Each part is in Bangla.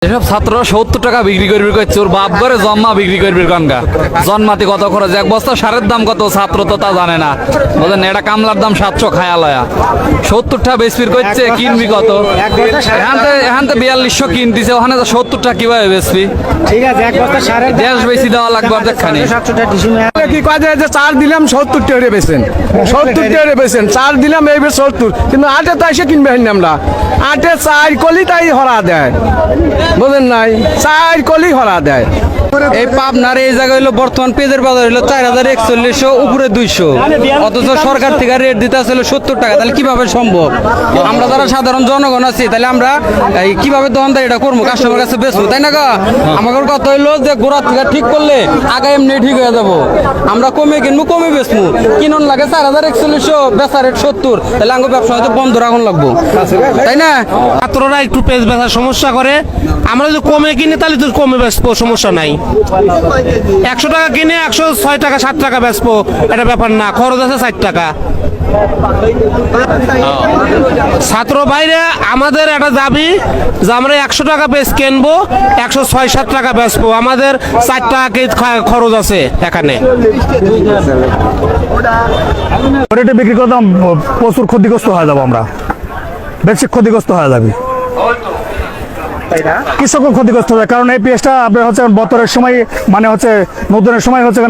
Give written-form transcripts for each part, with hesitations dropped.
এসব ছাত্র 70 টাকা বিক্রি করবি করছে, ওর বাপ ঘরে জন্মা বিক্রি করবি গঙ্গা জন্মাতে কত খরচ, এক বস্তা সারের দাম কত ছাত্র তো তা জানে না, বলেন এটা কামলার দাম 700 খায়ালয়া 70 টাকা বেচবির করছে, কিনবি কত এখান থেকে 4200 কিনতেছে, ওখানে 70 টাকা কিভাবে বেচবি? ঠিক আছে, এক বস্তা সারের গ্যাস বেশি দেওয়া লাগবে আর দেখানি কি কাজে যে চার দিলাম 70 টাকা বেছেন, 70 টাকা বেছেন, চার দিলাম এই 70, কিন্তু আটে তো এসে কিনবে আমরা, আটে চার কলি তাই হরা দেয়, বুঝেন নাই, চার কলি হরা দেয়। এই পাবনার এই জায়গা হলো বর্তমান পেঁয়াজের বাজার হলো 4140 উপরে 200, অথচ সরকার থেকে রেট দিতে আসলে 70 টাকা। তাহলে কিভাবে সম্ভব? আমরা যারা সাধারণ জনগণ আছি তাহলে আমরা এই কিভাবে দোকানদার এটা করবো, কাস্টমার কাছে বেচবো, তাই না গা? আমাদের কথা হইলো যে গোড়া থেকে ঠিক করলে আগে এমনি ঠিক হয়ে যাবো, আমরা কমে কিনবো কমে বেচবো, কিনুন লাগে 4140, বেচা রেট 70, তাহলে আমাকে ব্যবসা হয়তো বন্ধ রাখুন লাগবো, তাই না? ছাত্ররা একটু পেঁয়াজ বেচার সমস্যা করে, আমরা যদি কমে কিনি তাহলে তো কমে বেচবো, সমস্যা নাই। 100 টাকা কিনে 106 টাকা 7 টাকা বেচবো, এটা ব্যাপার না, খরচ আছে 60 টাকা। ছাত্র ভাইরা আমাদের একটা দাবি যে আমরা 100 টাকা বেচ কিনবো, 106-7 টাকা বেচবো, আমাদের 4 টাকা খরচ আছে এখানে। রেটে বিক্রি করতাম প্রচুর ক্ষতিগ্রস্ত হয়ে যাবো, আমরা বেশি ক্ষতিগ্রস্ত হয়ে যাবে, কৃষকও ক্ষতিগ্রস্ত হয়। কারণ এই পেঁয়াজটা আপনার হচ্ছে বছরের সময়, মানে হচ্ছে নতুনের সময় হচ্ছে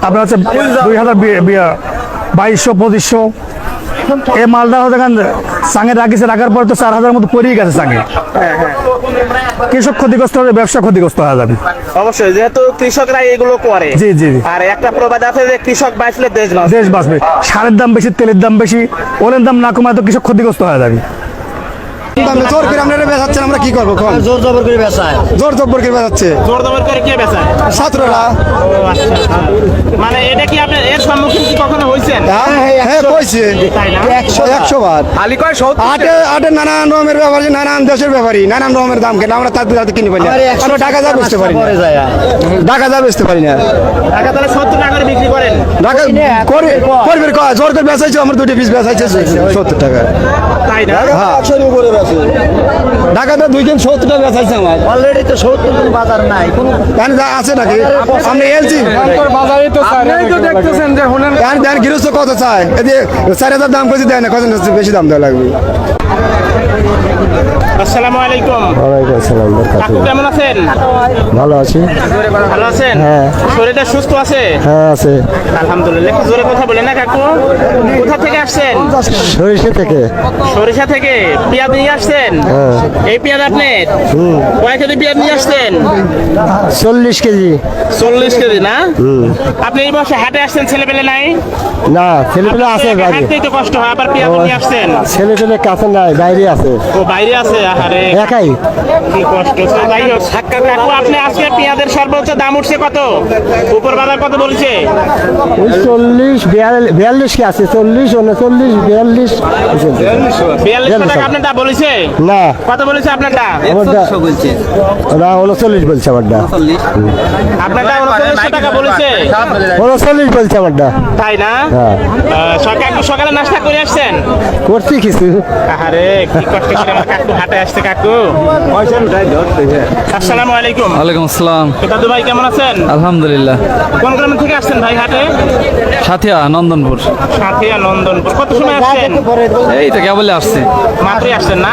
আপনার হচ্ছে 2022-2500 এই মালটা হচ্ছে সাঙে রাখিছে, রাখার পর তো 4000 মতো পড়েই গেছে সাঙে। কৃষক ক্ষতিগ্রস্ত হবে, ব্যবসা ক্ষতিগ্রস্ত হয়ে যাবে অবশ্যই, যেহেতু কৃষকরা এগুলো করে। জি জি। আর একটা প্রবাদ আছে যে কৃষক বাঁচলে দেশ বাঁচবে। দেশ বাঁচবে। সারের দাম বেশি, তেলের দাম বেশি, ওলের দাম না কমায় তো কৃষক ক্ষতিগ্রস্ত হয়ে যাবে। জোর করে আপনারা বেচাচ্ছেন, আমরা কি করবো? জোর জবর করে বেচায়, জোর জবর করে বেচাচ্ছে জোর জবর করে কে বেচায়? ছাত্ররা। মানে এটা কি আপনি এর সম্মুখীন কি কখনো হয়েছেন? হ্যাঁ কইছে, 100 বার খালি কয় 70 আটে আটে নানান রকমের ব্যাপারী, নানান দেশের ব্যাপারী, নানান রকমের দাম কেন আমরা তাদের হাতে কিনে পারি না, আমরা টাকা যা বেচতে পারি না, টাকা যা বেচতে পারি না, টাকা তাহলে 70 টাকা করে বিক্রি করেন? টাকা করে করবে কয় জোর করে বেচাইছে, আমার দুটো পিস বেচাইছে 70 টাকা। তাই না? হ্যাঁ ঢাকাতে 2 দিন 70 টাকা বেচাইছে আমার, অলরেডি তো 70 কোনো বাজার নাই, কোনো কেন যা আছে নাকি আপনি এলছি বাজারে তো দেখতেছেন যে হলেন কেন দেন গৃহস্থ কত চায়, এই যে 4000 দাম করে দেয় না, কত বেশি দাম দেওয়া লাগবে। আসসালামু আলাইকুম। ওয়ালাইকুম আসসালাম। কাকু কেমন আছেন? ভালো আছি। ভালো আছেন? হ্যাঁ। শরীরটা সুস্থ আছে? হ্যাঁ আছে। আলহামদুলিল্লাহ। একটু জোরে কথা বলেন না কাকু। কোথা থেকে আসছেন? সরিষা থেকে। সরিষা থেকে পেঁয়াজ নিয়ে আসছেন? হ্যাঁ। এই পেঁয়াজ আপনি কয় কেজি পেঁয়াজ নিয়ে আসছেন? 40 কেজি। 40 কেজি না? আপনি এই বছর হাটে আসছেন, ছেলেপেলে নাই? না ছেলেপেলে আছে বাড়ি। হাঁটতেই তো কষ্ট হয়, আবার পেঁয়াজ নিয়ে আসছেন। ছেলেপেলে কাছে নাই, বাইরে আছে। ও বাইরে আছে, আরে একাই। কি কষ্ট। তো যাই হোক কাকু, আপনি আজকে পেঁয়াজের সর্বোচ্চ দাম উঠছে কত? উপর বাজার কত বলছে? ওই 40 42 কি আছে, 40 39 42 42 টাকা আপনারটা বলেছে? না কত বলেছে আপনারটা? আমারটা না 39 বলছে আমারটা। আপনারটা 39 টাকা বলেছে? 39 বলছে আমারটা। তাই না? হ্যাঁ। সকালে নাস্তা করে আসছেন? করছি কিছু। আরে কি কষ্ট করে আমার কাকু হাটে আসছে। কাকু আসসালামু আলাইকুম। ওয়ালাইকুম আসসালাম। দাদু ভাই কেমন আছেন? আলহামদুলিল্লাহ। কোন গ্রাম থেকে আসছেন ভাই হাটে? সাথিয়া নন্দনপুর। সাথিয়া নন্দনপুর। কত সময় আসছেন? এই তো কেবলে আসছে। মাত্রই আসছেন না?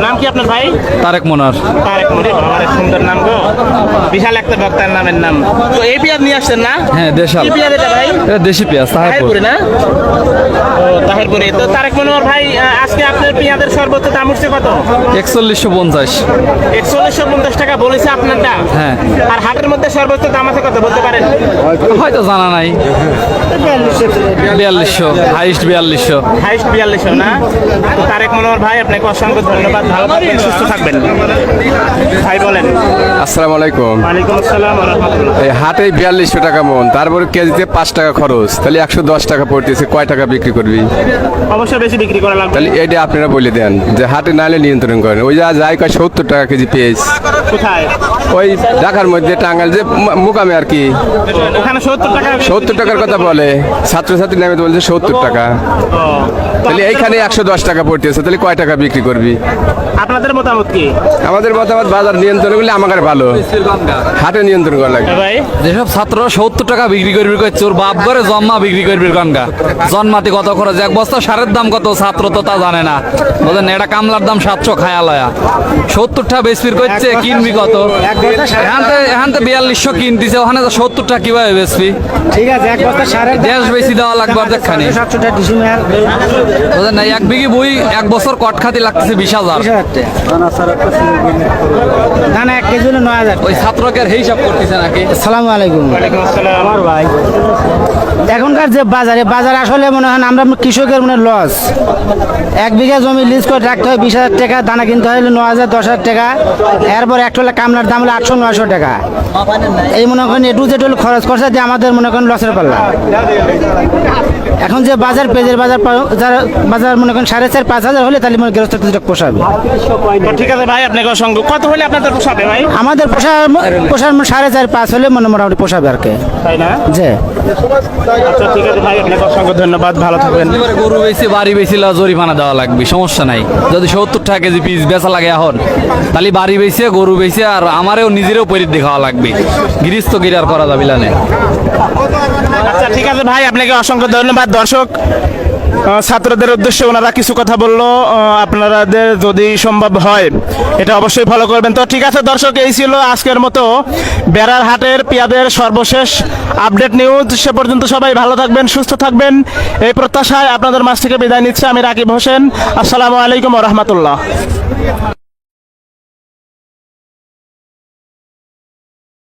নাম কি আপনার ভাই? তারেক মনোয়ার। তারেক মনির। আমার সুন্দর নাম গো, বিশাল একটা বক্তার নামের নাম। তো এই পেঁয়াজ নিয়ে আসছেন না? হ্যাঁ দেশাল। কি পেঁয়াজ এটা ভাই? এটা দেশি পেঁয়াজ, তাহারপুর। তাহিরপুরে না? ও তাহিরপুরে। তো তারেক মনোয়ার ভাই, আজকে আপনার পেঁয়াজের সর্বোচ্চ দাম উঠছে কত? 4150। 4150 টাকা বলেছে আপনারটা? হ্যাঁ। আর হাটের মধ্যে সর্বোচ্চ দাম আছে কত বলতে পারেন? হয়তো জানা নাই। 4200, হাইস্ট 4200। হাইস্ট 4200 না? তো তারেক মনোয়ার ভাই, আপনাকে অসংখ্য ধন্যবাদ। ভালো থাকবেন, সুস্থ থাকবেন ভাই। বলেন আসসালামু আলাইকুম। ওয়ালাইকুম আসসালাম ওয়া রাহমাতুল্লাহ। এই হাটে 4200 টাকা মন, তারপরে কেজিতে 5 টাকা খরচ, তাহলে 110 টাকা পড়তেছে। কয় টাকা বিক্রি করবি? অবশ্যই বেশি বিক্রি করা লাগবে। তাহলে এটা আপনারা বলে দেন যে হাটে নালে নিয়ন্ত্রণ করেন। ওই যা যায় কয় 70 টাকা কেজি পেঁয়াজ, কোথায়? ওই ঢাকার মধ্যে টাঙ্গাইল যে মুকামে আর কি ওখানে 70 টাকা। 70 টাকার কথা বলে, ছাত্রছাত্রী নামে বলছে 70 টাকা। তাহলে এইখানে 110 টাকা পড়তেছে, তাহলে কয় টাকা বিক্রি করবি? আপনাদের মতামত কি আমাদের মতামত বাজার নিয়ন্ত্রণ করলে আমার ভালো, হাটে নিয়ন্ত্রণ করা লাগে। ভাই? যেসব ছাত্ররা 70 টাকা বিক্রি করবি করছে, ওর বাপ ঘরে জম্মা বিক্রি করবি গঙ্গা। জন্মাতে কত খরচ, এক বস্তা সারের দাম কত, ছাত্র তো তা জানে না। বলেন এটা কামলার দাম 700 খায়া লয়া। 70 টাকা বেচবির করছে, কিনবি কত? এখান থেকে 4200 কিনতেছে, ওখানে 70 টাকা কিভাবে বেচবি? ঠিক আছে, এক বস্তা সারের গ্যাস বেশি দেওয়া লাগবে অর্ধেকখানি। 700 টাকা ডিসিমের বুঝলেন না, এক বিঘি বই এক বছর কট খাতি লাগতেছে 20,000। ধান 1 কেজি হলো 9000। ওই ছাত্রকে আর হিসাব করতেছে নাকি? আসসালামু আলাইকুম। ওয়ালাইকুম আসসালাম। আমার ভাই, এখনকার যে বাজার আসলে মনে হয় আমরা কৃষকের মনে লস। 1 বিঘা জমি লিজ করে রাখতে হয় 20,000 টাকা, দানা কিনতে হয় 9,000 10,000 টাকা, এরপর একটা হলে কামলার দাম হলো 800-900 টাকা। এই মনে করেন এটু যেটু খরচ খরচা দিয়ে আমাদের মনে করেন লসের পাল্লা। এখন যে বাজার পেঁয়াজের বাজার মনে করেন 4,500-5,000 হলে তাহলে মনে গৃহস্থ কিছুটা পোষাবে। তো ঠিক আছে ভাই, আপনাকে অসংখ্য। কত হলে আপনাদের পোষাবে ভাই? আমাদের পোষার 4,500-5 হলে মোটামুটি পোষাবে আর কি। তাই না? যে আচ্ছা ঠিক আছে ভাই, আপনাকে অসংখ্য ধন্যবাদ, ভালো থাকবেন। এবারে গরু বেশি বাড়ি বেশি জরিমানা দেওয়া লাগবে, সমস্যা নাই। যদি 70 টাকা কেজি পিস বেচা লাগে এখন, তাহলে বাড়ি বেশি গরু বেশি আর আমারও নিজেরও পরিত দেখাওয়া লাগবে। গৃহস্থ গিরার করা যাবে না। আচ্ছা ঠিক আছে ভাই, আপনাকে অসংখ্য ধন্যবাদ। দর্শক, ছাত্রদের উদ্দেশ্যে ওনারা কিছু কথা বললো, আপনাদের যদি সম্ভব হয় এটা অবশ্যই ফলো করবেন। তো ঠিক আছে দর্শক, এই ছিল আজকের মতো বেড়ার হাটের পেঁয়াজের সর্বশেষ আপডেট নিউজ। সে পর্যন্ত সবাই ভালো থাকবেন, সুস্থ থাকবেন, এই প্রত্যাশায় আপনাদের মাঝ থেকে বিদায় নিচ্ছে আমি রাকিব হোসেন। আসসালামু আলাইকুম ওয়া রাহমাতুল্লাহ।